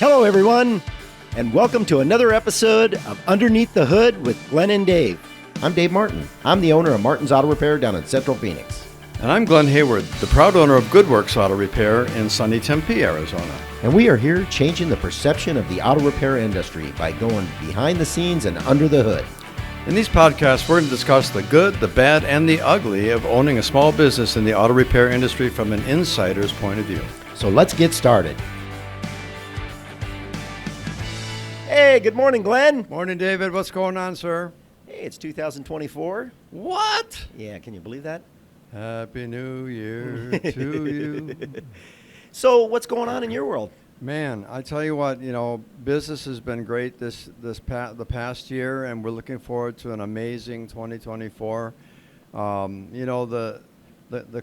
Hello, everyone, and welcome to another episode of Underneath the Hood with Glen and Dave. I'm Dave Martin. I'm the owner of Martin's Auto Repair down in Central Phoenix. And I'm Glenn Hayward, the proud owner of Goodworks Auto Repair in sunny Tempe, Arizona. And we are here changing the perception of the auto repair industry by going behind the scenes and under the hood. In these podcasts, we're going to discuss the good, the bad, and the ugly of owning a small business in the auto repair industry from an insider's point of view. So let's get started. Hey, good morning, Glenn. Morning, David. What's going on, sir? Hey, it's 2024. What? Yeah, can you believe that? Happy New Year to you. So what's going on in your world? Man, I tell you what, business has been great the past year, and we're looking forward to an amazing 2024. The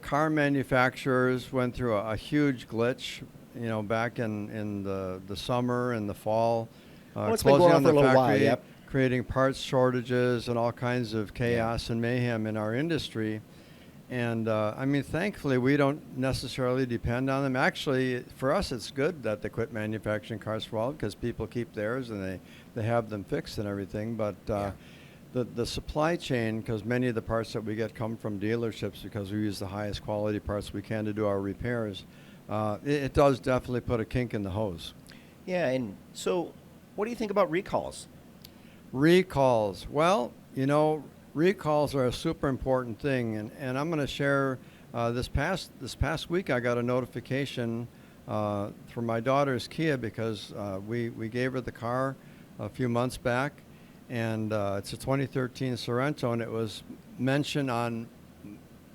car manufacturers went through a huge glitch, back in the summer and the fall, It's been closing going on on for the a little while, factory, yep. creating parts shortages and all kinds of chaos and mayhem in our industry. And thankfully, we don't necessarily depend on them. Actually, for us, it's good that they quit manufacturing cars for a while because people keep theirs and they have them fixed and everything. But the supply chain, because many of the parts that we get come from dealerships because we use the highest quality parts we can to do our repairs, it does definitely put a kink in the hose. Yeah, and so what do you think about recalls? Recalls. Well, recalls are a super important thing, and I'm going to share this past week I got a notification from my daughter's Kia because we gave her the car a few months back, and it's a 2013 Sorento, and it was mentioned on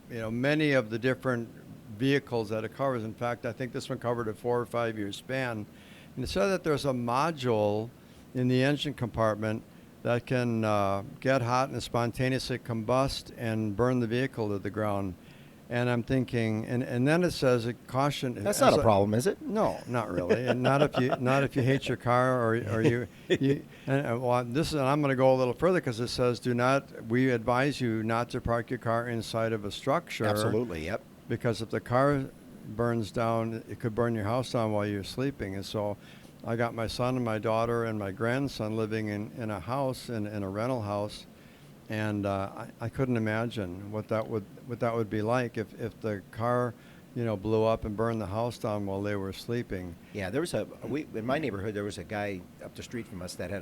many of the different vehicles that it covers. In fact, I think this one covered a 4 or 5 year span, and it said that there's a module in the engine compartment that can get hot and spontaneously combust and burn the vehicle to the ground. And I'm thinking, and then it says a caution. That's not a problem, is it? No, not really, and not if you hate your car or you. And I'm going to go a little further because it says we advise you not to park your car inside of a structure. Absolutely, yep. Because if the car burns down, it could burn your house down while you're sleeping, and so. I got my son and my daughter and my grandson living in a house, in a rental house, and I couldn't imagine what that would be like if the car, blew up and burned the house down while they were sleeping. Yeah, there was in my neighborhood, there was a guy up the street from us that had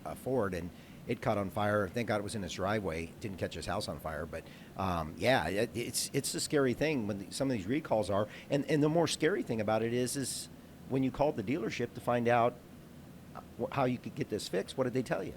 a Ford, and it caught on fire. Thank God it was in his driveway. It didn't catch his house on fire, but it's a scary thing when some of these recalls are, and the more scary thing about it is when you called the dealership to find out how you could get this fixed, what did they tell you?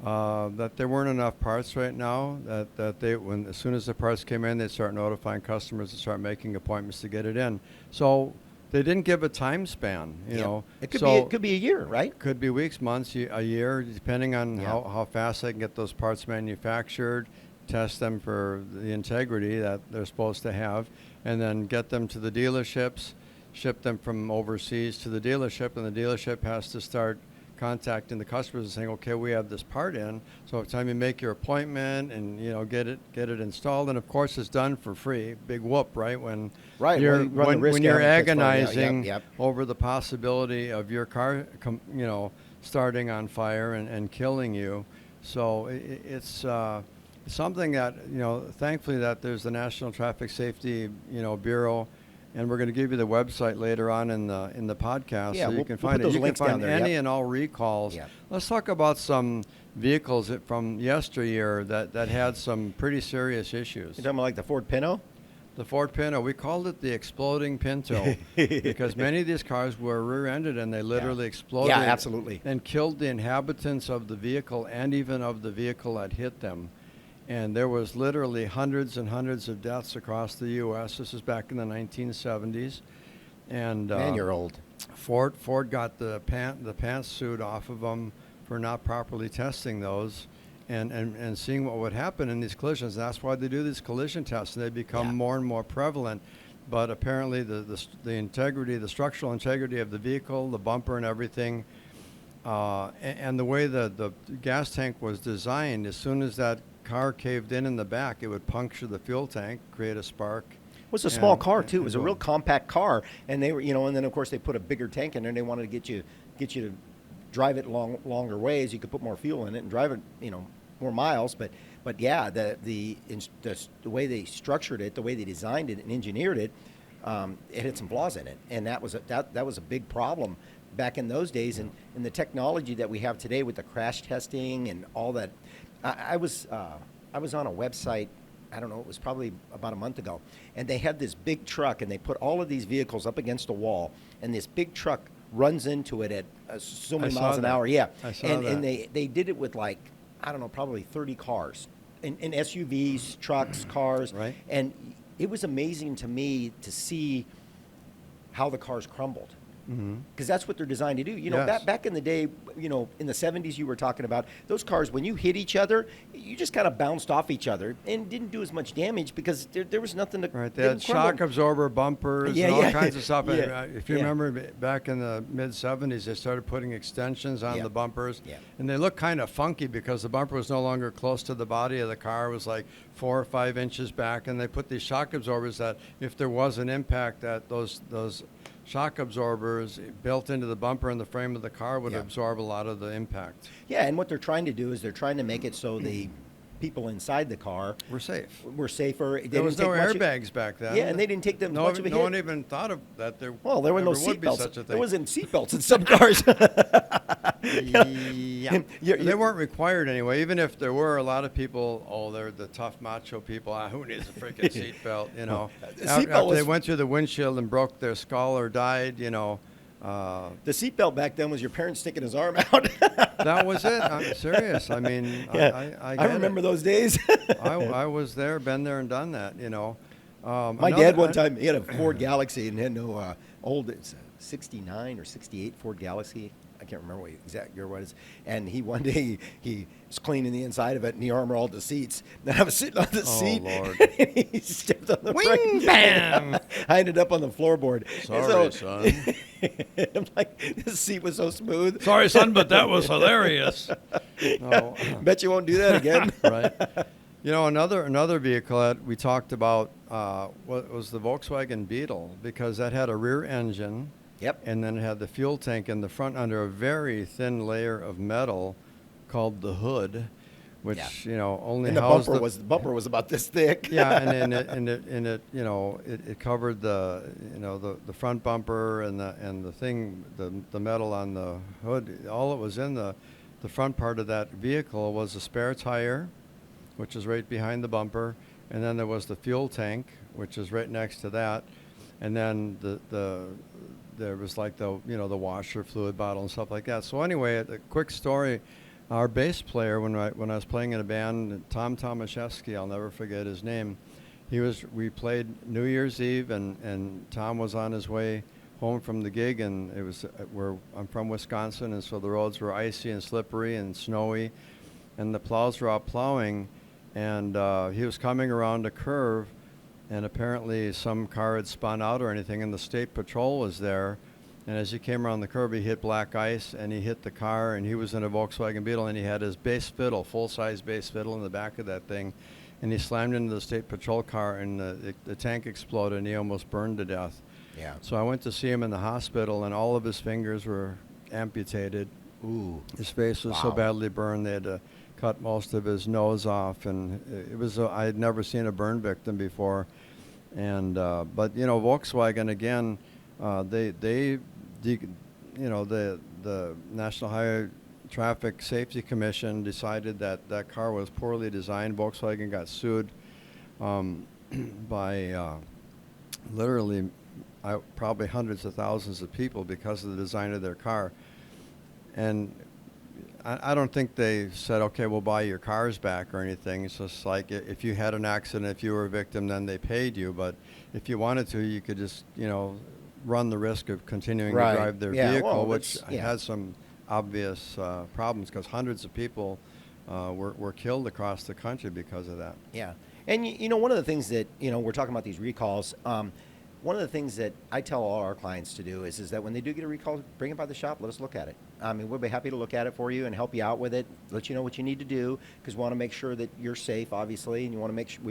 That there weren't enough parts right now. As soon as the parts came in, they'd start notifying customers to start making appointments to get it in. So they didn't give a time span. It could be a year, right? Could be weeks, months, a year, depending on how fast they can get those parts manufactured, test them for the integrity that they're supposed to have, and then get them to the dealerships. Ship them from overseas to the dealership, and the dealership has to start contacting the customers and saying, okay, we have this part in, so by the time you make your appointment and get it installed, and of course it's done for free. Big whoop, right? When you're agonizing over the possibility of your car starting on fire and killing you. So it's something that thankfully that there's the National Traffic Safety Bureau. And we're going to give you the website later on in the podcast, so you can find it. You can find any and all recalls. Yeah. Let's talk about some vehicles from yesteryear that had some pretty serious issues. You're talking about like the Ford Pinto? The Ford Pinto. We called it the exploding Pinto because many of these cars were rear-ended and they literally exploded. Yeah, absolutely. And killed the inhabitants of the vehicle and even of the vehicle that hit them. And there was literally hundreds and hundreds of deaths across the U.S. This is back in the 1970s. And man, you're old. Ford got the pantsuit off of them for not properly testing those and seeing what would happen in these collisions. That's why they do these collision tests, and they become more and more prevalent. But apparently the integrity, the structural integrity of the vehicle, the bumper and everything, and the way the gas tank was designed, as soon as that car caved in the back, it would puncture the fuel tank, create a spark, was a small And- car too. It was a and- real compact car, and they were, and then of course they put a bigger tank in there. And they wanted to get you to drive it longer ways. You could put more fuel in it and drive it, more miles. But yeah, the way they structured it, the way they designed it and engineered it, it had some flaws in it, and that was a big problem back in those days. And the technology that we have today with the crash testing and all that. I was on a website, I don't know, it was probably about a month ago, and they had this big truck, and they put all of these vehicles up against a wall, and this big truck runs into it at so many miles an hour. Yeah, I saw and that. they did it with, like, I don't know, probably 30 cars, in SUVs, trucks, cars, Right. and it was amazing to me to see how the cars crumbled. Because that's what they're designed to do. Yes. Back in the day, in the 70s you were talking about, those cars, when you hit each other, you just kind of bounced off each other and didn't do as much damage because there was nothing to Right, they had didn't crumble. shock absorber bumpers Yeah, and all yeah. kinds of stuff. And, Yeah, if you yeah. remember back in the mid-'70s, they started putting extensions on Yeah. the bumpers. Yeah. And they looked kind of funky because the bumper was no longer close to the body of the car. It was like 4 or 5 inches back. And they put these shock absorbers that if there was an impact, that those shock absorbers built into the bumper and the frame of the car would Yeah. absorb a lot of the impact. Yeah, and what they're trying to do is they're trying to make it so the people inside the car We're safe. were safer. They There was didn't no take much airbags back then. Yeah, and they didn't take them No, much of a no hit. one even thought of that. There There were no ever would be seatbelts. such a There thing. wasn't seatbelts in some cars. Yeah. You're- They weren't required anyway. Even if there were, a lot of people, they're the tough macho people. Who needs a freaking seatbelt? The After seatbelt they was- went through the windshield and broke their skull or died, The seatbelt back then was your parents sticking his arm out. that was it. I'm serious. I mean, Yeah. I I remember those days. I was there, been there, and done that. My dad one time, he had a Ford Galaxy and had no it's a 69 or 68 Ford Galaxy. I can't remember what exact year it was. And one day he was cleaning the inside of it and he armor-all the seats. And I was sitting on the seat. Lord. And he stepped on the Wing, brake. bam! I ended up on the floorboard. And Sorry, son. I'm like, this seat was so smooth. Sorry, son, but that was hilarious. No. Bet you won't do that again. Right. Another vehicle that we talked about was the Volkswagen Beetle, because that had a rear engine. Yep. And then it had the fuel tank in the front under a very thin layer of metal called the hood, which only And the housed bumper was about this thick. yeah, and it covered the front bumper and the metal on the hood. All that was in the front part of that vehicle was a spare tire, which is right behind the bumper, and then there was the fuel tank, which is right next to that, and then there was like the washer, fluid bottle, and stuff like that. So anyway, a quick story. Our bass player, when I was playing in a band, Tom Tomaszewski, I'll never forget his name. We played New Year's Eve, and Tom was on his way home from the gig, and it was I'm from Wisconsin, and so the roads were icy and slippery and snowy, and the plows were out plowing, and he was coming around a curve, and apparently some car had spun out or anything, and the state patrol was there. And as he came around the curve, he hit black ice, and he hit the car, and he was in a Volkswagen Beetle, and he had his bass fiddle, full-size bass fiddle in the back of that thing, and he slammed into the state patrol car, and the tank exploded, and he almost burned to death. Yeah. So I went to see him in the hospital, and all of his fingers were amputated. Ooh. His face was so Wow. badly burned, they had to cut most of his nose off, and it was I had never seen a burn victim before. And but Volkswagen again, the National Highway Traffic Safety Commission decided that car was poorly designed. Volkswagen got sued by literally probably hundreds of thousands of people because of the design of their car. And I don't think they said, okay, we'll buy your cars back or anything. It's just like if you had an accident, if you were a victim, then they paid you. But if you wanted to, you could just, run the risk of continuing Right. to drive their Yeah, vehicle, well, which that's- yeah. has some obvious problems because hundreds of people were killed across the country because of that. Yeah. And one of the things that, we're talking about these recalls, one of the things that I tell all our clients to do is that when they do get a recall, bring it by the shop, let us look at it. I mean, we'll be happy to look at it for you and help you out with it, let you know what you need to do, because we want to make sure that you're safe, obviously, and we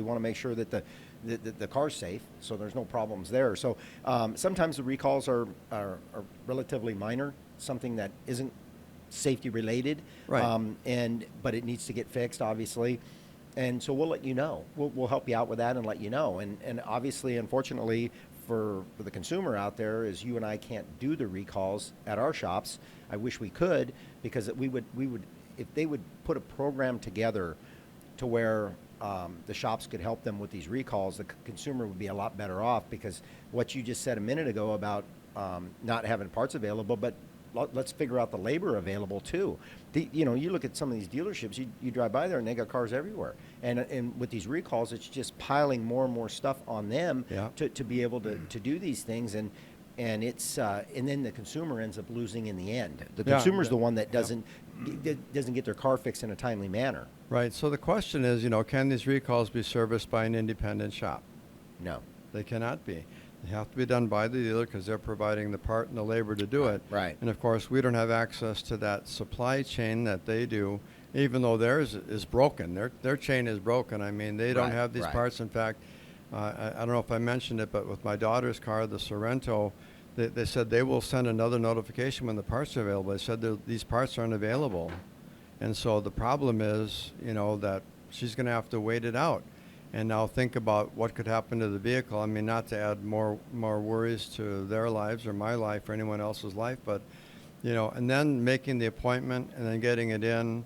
want to make sure that the car's safe, so there's no problems there. So sometimes the recalls are relatively minor, something that isn't safety related, Right. But it needs to get fixed, obviously. And so we'll let you know. We'll help you out with that and let you know. And obviously, unfortunately, for the consumer out there, is you and I can't do the recalls at our shops. I wish we could, because we would if they would put a program together to where the shops could help them with these recalls, the consumer would be a lot better off, because what you just said a minute ago about not having parts available, but let's figure out the labor available too. You look at some of these dealerships, you drive by there and they got cars everywhere. And with these recalls, it's just piling more and more stuff on them Yeah. to be able to do these things. And then the consumer ends up losing in the end. The Yeah, consumer's yeah, the one that yeah. doesn't get their car fixed in a timely manner. Right. So the question is, can these recalls be serviced by an independent shop? No. They cannot be. They have to be done by the dealer, because they're providing the part and the labor to do it. Right. And of course, we don't have access to that supply chain that they do, even though theirs is broken. Their chain is broken. I mean, they don't Right, have these right. parts. In fact, I don't know if I mentioned it, but with my daughter's car, the Sorrento, they said they will send another notification when the parts are available. They said these parts aren't available. And so the problem is, that she's going to have to wait it out. And now think about what could happen to the vehicle. I mean, not to add more worries to their lives or my life or anyone else's life, but, and then making the appointment and then getting it in.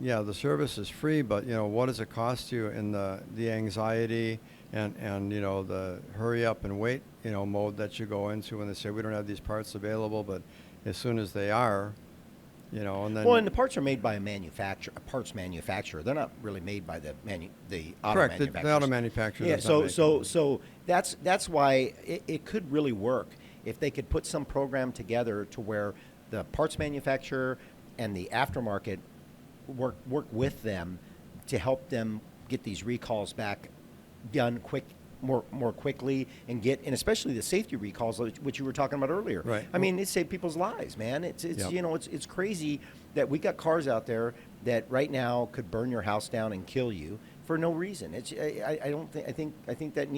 Yeah, the service is free, but, what does it cost you in the anxiety and the hurry up and wait, mode that you go into when they say we don't have these parts available, but as soon as they are, and then. Well, and the parts are made by a parts manufacturer. They're not really made by the auto Correct, manufacturers. the auto manufacturer. Yeah, does not make it. so that's why it could really work if they could put some program together to where the parts manufacturer and the aftermarket work with them to help them get these recalls back done more quickly, and especially the safety recalls, which you were talking about earlier. Right. I mean, it saved people's lives, man. It's Yep. it's crazy that we got cars out there that right now could burn your house down and kill you for no reason. I think that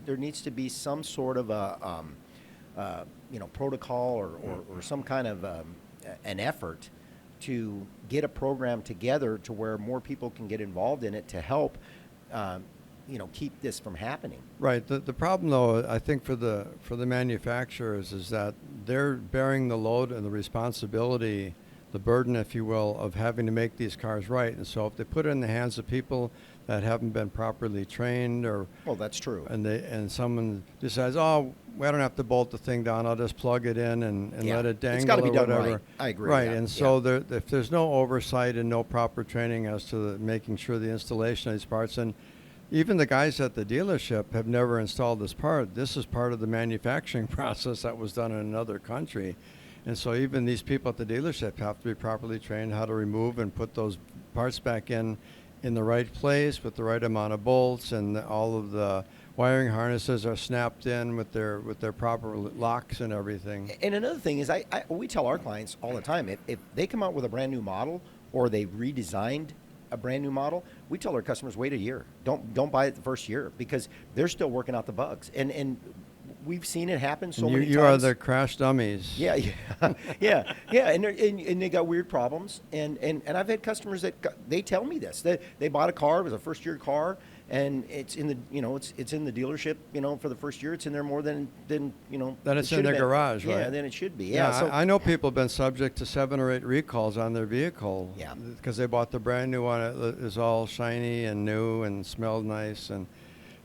there needs to be some sort of a protocol or some kind of an effort to get a program together to where more people can get involved in it to help keep this from happening. Right. The problem, though, I think for the manufacturers is that they're bearing the load and the responsibility, the burden, if you will, of having to make these cars right. And so if they put it in the hands of people that haven't been properly trained, Well, that's true. and someone decides, oh, we don't have to bolt the thing down, I'll just plug it in and Yeah. let it dangle It's gotta be or done whatever. right. I agree. Right. Yeah. And so if there's no oversight and no proper training as to making sure the installation of these parts, and even the guys at the dealership have never installed this part. This is part of the manufacturing process that was done in another country. And so even these people at the dealership have to be properly trained how to remove and put those parts back in the right place with the right amount of bolts, and all of the wiring harnesses are snapped in with their proper locks and everything. And another thing is, we tell our clients all the time, if they come out with a brand new model or they redesigned a brand new model, we tell our customers, wait a year. Don't buy it the first year, because they're still working out the bugs. And we've seen it happen so many times. You are the crash dummies. Yeah, yeah. And they got weird problems. And I've had customers that they tell me this. They bought a car, it was a first year car, and it's in the it's in the dealership, for the first year. It's in there more than Then it's it in should their have been. garage, right? Yeah, then it should be. Yeah, Yeah. So I know people have been subject to 7 or 8 recalls on their vehicle. Yeah. Because they bought the brand new one. It is all shiny and new and smelled nice, and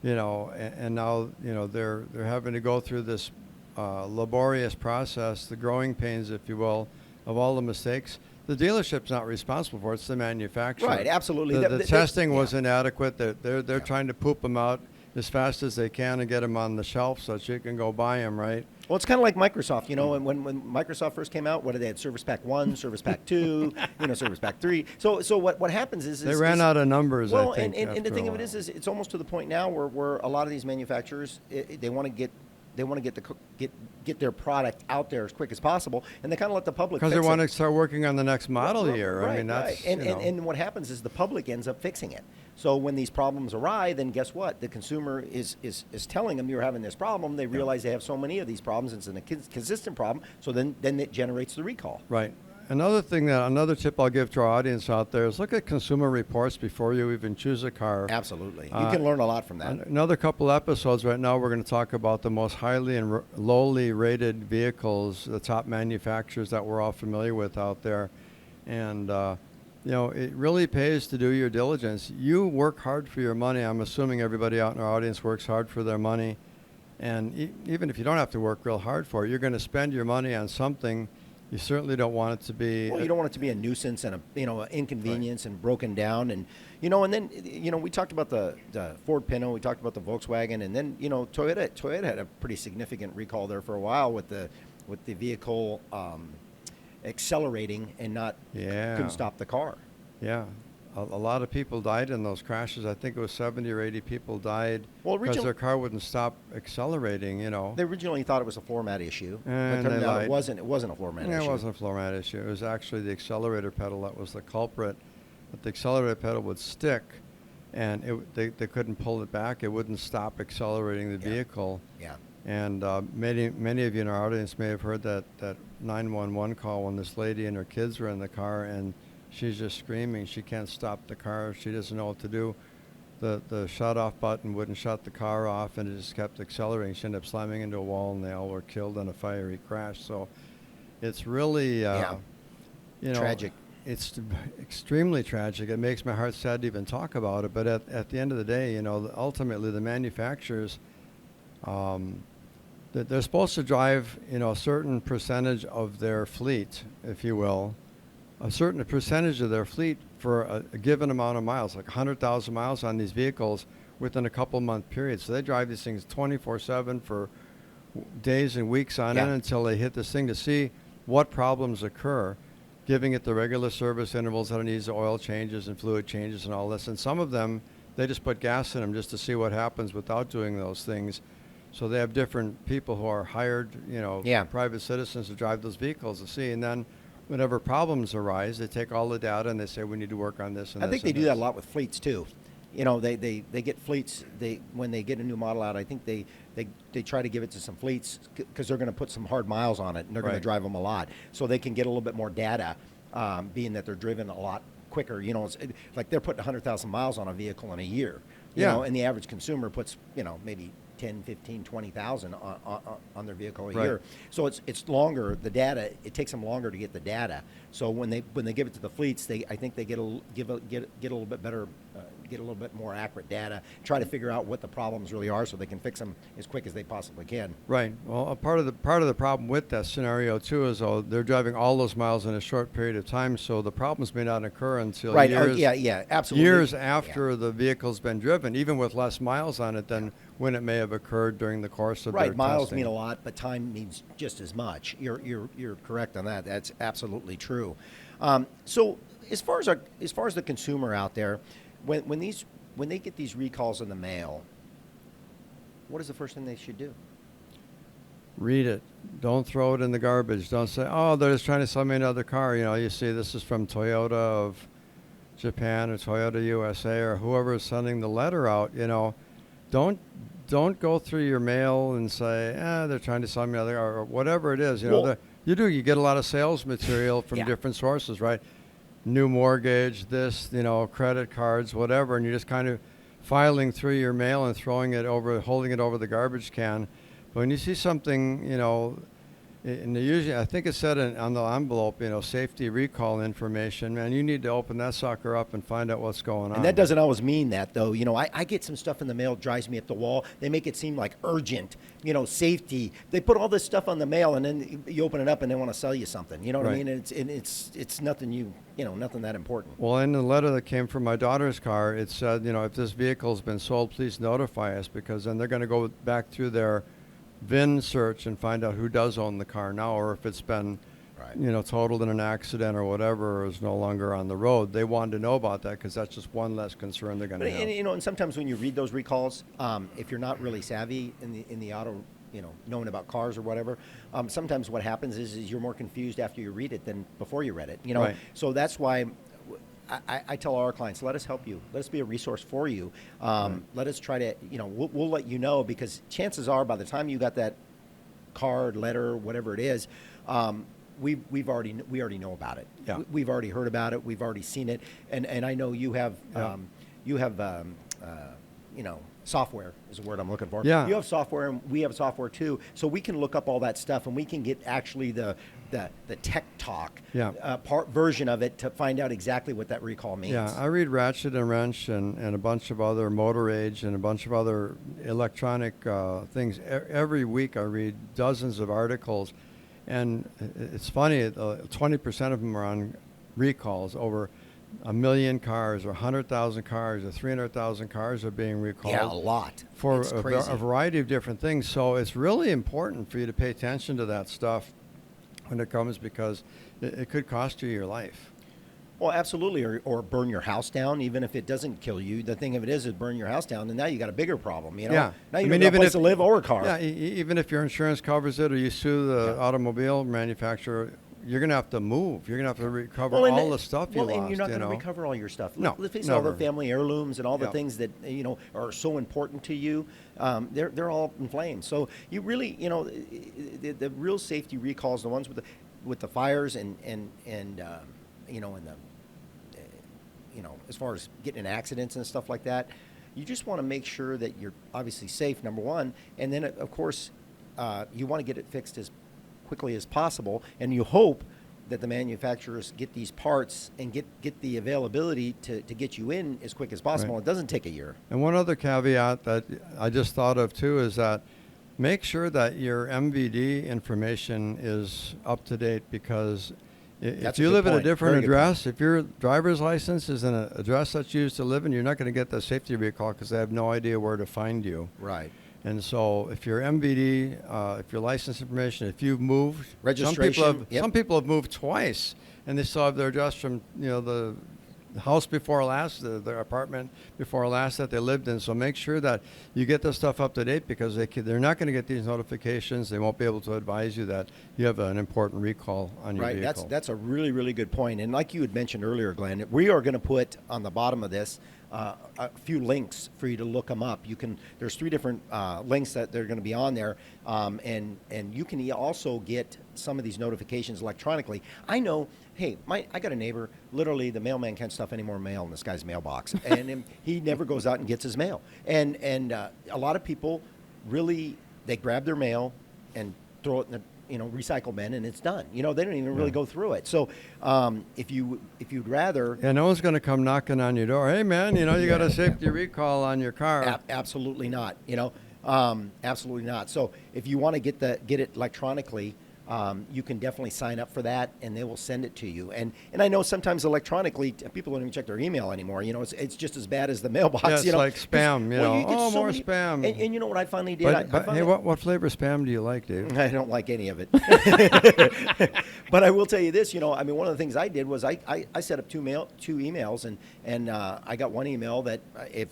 and now they're having to go through this laborious process, the growing pains, if you will, of all the mistakes. The dealership's not responsible for it; it's the manufacturer. Right, absolutely. The testing was yeah. inadequate. They're trying to poop them out as fast as they can and get them on the shelf so that you can go buy them, right? Well, it's kind of like Microsoft. When Microsoft first came out, what did they have? Service Pack 1, Service Pack 2, Service Pack 3. So what happens is They ran out of numbers, well, I think. and the after thing a of it while. is it's almost to the point now where a lot of these manufacturers they want to they want to get their product out there as quick as possible, and they kind of let the public because they fix want it. to start working on the next model year. Right, I mean, that's right. And what happens is the public ends up fixing it. So when these problems arise, then guess what? The consumer is telling them you're having this problem. They realize they have so many of these problems. It's a consistent problem. So then it generates the recall. Right. Another tip I'll give to our audience out there is look at consumer reports before you even choose a car. Absolutely. You can learn a lot from that. Another couple episodes right now, we're going to talk about the most highly and lowly rated vehicles, the top manufacturers that we're all familiar with out there. And, it really pays to do your diligence. You work hard for your money. I'm assuming everybody out in our audience works hard for their money. And even if you don't have to work real hard for it, you're going to spend your money on something. You certainly don't want it to be. Well, you don't want it to be a nuisance and an inconvenience and broken down, and then we talked about the Ford Pinto, we talked about the Volkswagen, and then Toyota had a pretty significant recall there for a while with the vehicle accelerating and couldn't stop the car. Yeah. A lot of people died in those crashes. I think it was 70 or 80 people died because their car wouldn't stop accelerating, They originally thought it was a floor mat issue. And but it turned out it wasn't a floor mat issue. It wasn't a floor mat issue. It was actually the accelerator pedal that was the culprit. But the accelerator pedal would stick, and they couldn't pull it back. It wouldn't stop accelerating the vehicle. Yeah. And many of you in our audience may have heard that 911 call when this lady and her kids were in the car, and she's just screaming. She can't stop the car. She doesn't know what to do. The shut-off button wouldn't shut the car off, and it just kept accelerating. She ended up slamming into a wall, and they all were killed in a fiery crash. So it's really, tragic. It's extremely tragic. It makes my heart sad to even talk about it. But at the end of the day, ultimately the manufacturers, they're supposed to drive, a certain percentage of their fleet, if you will, a certain percentage of their fleet for a given amount of miles, like 100,000 miles on these vehicles within a couple-month period. So they drive these things 24/7 for days and weeks on end until they hit this thing to see what problems occur, giving it the regular service intervals that it needs, the oil changes and fluid changes and all this. And some of them, they just put gas in them just to see what happens without doing those things. So they have different people who are hired, private citizens to drive those vehicles to see. And then whenever problems arise, they take all the data and they say, we need to work on this and I this. think they do that a lot with fleets too. They get fleets. When they get a new model out, I think they try to give it to some fleets because they're going to put some hard miles on it and they're going to drive them a lot, so they can get a little bit more data, being that they're driven a lot quicker. It's like they're putting 100,000 miles on a vehicle in a year. And the average consumer puts maybe 10, 15, 20,000 on their vehicle a year. So it's longer. The data, it takes them longer to get the data. So when they give it to the fleets, I think they get a little bit better, get a little bit more accurate data. Try to figure out what the problems really are, so they can fix them as quick as they possibly can. Right. Well, a part of the problem with that scenario too is they're driving all those miles in a short period of time, so the problems may not occur until years. Absolutely. Years after the vehicle's been driven, even with less miles on it than when it may have occurred during the course of their miles testing. mean a lot, but time means just as much. You're correct on that. That's absolutely true. So as far as the consumer out there, when they get these recalls in the mail, what is the first thing they should do? Read it. Don't throw it in the garbage. Don't say, oh, they're just trying to sell me another car. You see this is from Toyota of Japan or Toyota USA or whoever is sending the letter out. Don't go through your mail and say, they're trying to sell me another car or whatever it is. You get a lot of sales material from different sources, right? New mortgage, this, credit cards, whatever, and you're just kind of filing through your mail and holding it over the garbage can. But when you see something, and usually, I think it said on the envelope, safety recall information, man, you need to open that sucker up and find out what's going on. And that doesn't always mean that, though. I get some stuff in the mail, drives me up the wall. They make it seem like urgent, safety. They put all this stuff on the mail, and then you open it up, and they want to sell you something. You know what I mean? And it's nothing nothing that important. Well, in the letter that came from my daughter's car, it said, if this vehicle's been sold, please notify us, because then they're going to go back through their VIN search and find out who does own the car now, or if it's been, totaled in an accident or whatever, or is no longer on the road. They wanted to know about that because that's just one less concern they're going to have. And sometimes when you read those recalls, if you're not really savvy in the auto knowing about cars or whatever. Sometimes what happens is you're more confused after you read it than before you read it. Right. So that's why I tell all our clients, let us help you. Let us be a resource for you. Let us try to, we'll let you know, because chances are by the time you got that card, letter, whatever it is, we already know about it. Yeah. We've already heard about it. We've already seen it. And I know you have, software is the word I'm looking for. Yeah. You have software, and we have software too. So we can look up all that stuff, and we can get actually the tech talk version of it to find out exactly what that recall means. Yeah, I read Ratchet and Wrench and a bunch of other Motor Age and a bunch of other electronic things. Every week I read dozens of articles, and it's funny, 20% of them are on recalls. Over 1 million cars or 100,000 cars or 300,000 cars are being recalled. Yeah, a lot. For It's a crazy. variety of different things. So it's really important for you to pay attention to that stuff when it comes, because it could cost you your life. Well, absolutely, or burn your house down. Even if it doesn't kill you, the thing of it is burn your house down, and now you got a bigger problem. Yeah. Now you don't have a place to live or a car. Yeah, even if your insurance covers it, or you sue the automobile manufacturer, you're going to have to move. You're going to have to recover all the stuff you lost. And you're not going to recover all your stuff. No, Let's face it, never. all the family heirlooms and all the things that are so important to you, they're all in flames. So you really, the real safety recalls, the ones with the fires and as far as getting in accidents and stuff like that, you just want to make sure that you're obviously safe, number one, and then of course you want to get it fixed as quickly as possible, and you hope that the manufacturers get these parts and get the availability to get you in as quick as possible. Right. It doesn't take a year. And one other caveat that I just thought of too is that make sure that your MVD information is up to date, because if you live at a different address, if your driver's license is in an address that's used to live in, you're not going to get the safety recall because they have no idea where to find you. Right. And so if your MVD, if your license information, if you've moved, registration, some people have moved twice, and they still have their address from the house before last, their apartment before last that they lived in. So make sure that you get this stuff up to date, because they're not going to get these notifications. They won't be able to advise you that you have an important recall on your vehicle. Right. That's a really, really good point. And like you had mentioned earlier, Glenn, we are going to put on the bottom of this a few links for you to look them up. There's 3 different links that they're going to be on there, and you can also get some of these notifications electronically. I know. Hey, I got a neighbor. Literally, the mailman can't stuff any more mail in this guy's mailbox, and he never goes out and gets his mail. And a lot of people really, they grab their mail and throw it in the recycle bin, and it's done. They don't even really go through it. So if you'd rather, no one's going to come knocking on your door. Hey man, you got a safety recall on your car. Absolutely not. Absolutely not. So if you want to get it electronically, you can definitely sign up for that, and they will send it to you. And I know sometimes electronically, people don't even check their email anymore. It's just as bad as the mailbox. Yeah, it's like spam. More many, spam. And you know what I finally did? But hey, what flavor spam do you like, Dave? I don't like any of it. But I will tell you this. One of the things I did was I set up two emails, and I got one email that if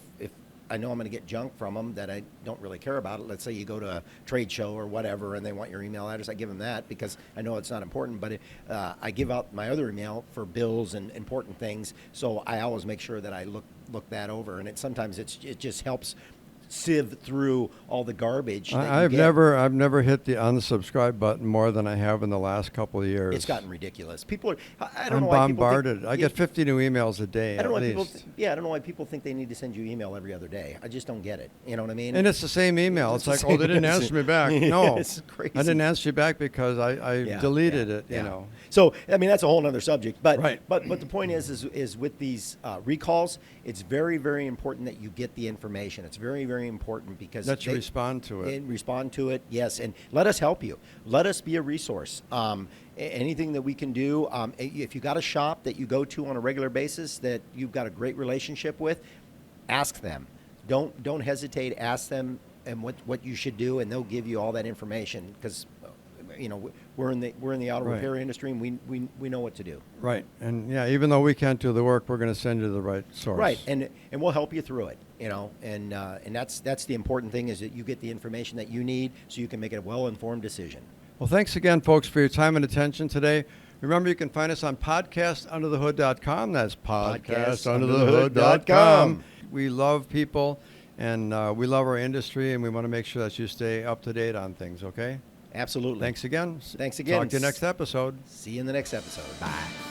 I know I'm going to get junk from them that I don't really care about it. Let's say you go to a trade show or whatever, and they want your email address. I give them that because I know it's not important. But I give out my other email for bills and important things. So I always make sure that I look that over. And sometimes it just helps sieve through all the garbage. I've never hit the unsubscribe button more than I have in the last couple of years. It's gotten ridiculous. People are. I'm bombarded. I get 50 new emails a day. I don't know why people think they need to send you email every other day. I just don't get it. You know what I mean? And it's the same email. It's like, they didn't answer me back. No, it's crazy. I didn't answer you back because I deleted it. You know. So that's a whole other subject. But right. but the point is with these recalls, it's very, very important that you get the information. It's very, very important because that you respond to it. And respond to it, yes, and let us help you. Let us be a resource. Anything that we can do. If you got a shop that you go to on a regular basis that you've got a great relationship with, ask them. Don't hesitate. Ask them and what you should do, and they'll give you all that information because we're in the auto Right. repair industry, and we know what to do. Right. And yeah, even though we can't do the work, we're going to send you to the right source. Right, and we'll help you through it. And that's the important thing, is that you get the information that you need so you can make a well-informed decision. Well, thanks again, folks, for your time and attention today. Remember, you can find us on podcastunderthehood.com. That's podcastunderthehood.com. We love people, and we love our industry, and we want to make sure that you stay up to date on things, okay? Absolutely. Thanks again. Thanks again. Talk to you next episode. See you in the next episode. Bye.